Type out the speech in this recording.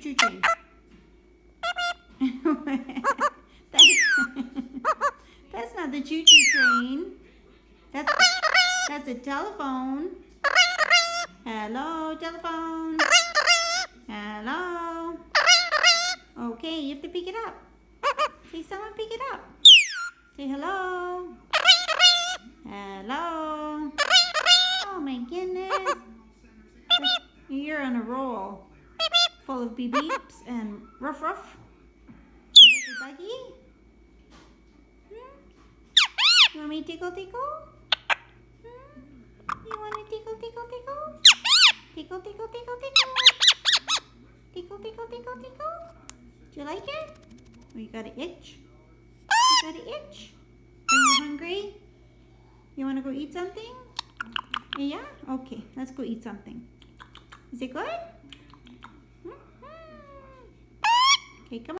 choo-choo train. That's not the choo-choo train. That's a telephone. Hello, telephone. Hello. Okay, you have to pick it up. Say, someone pick it up. Say hello. Hello. Oh my goodness. You're on a roll. Full of beep-beeps and ruff-ruff. Is that the doggy? You want me to tickle? You want to tickle? Tickle. Tickle. Do you like it? Oh, you got an itch? You got an itch? Are you hungry? You want to go eat something? Yeah? Okay, let's go eat something. Is it good? Okay, come on.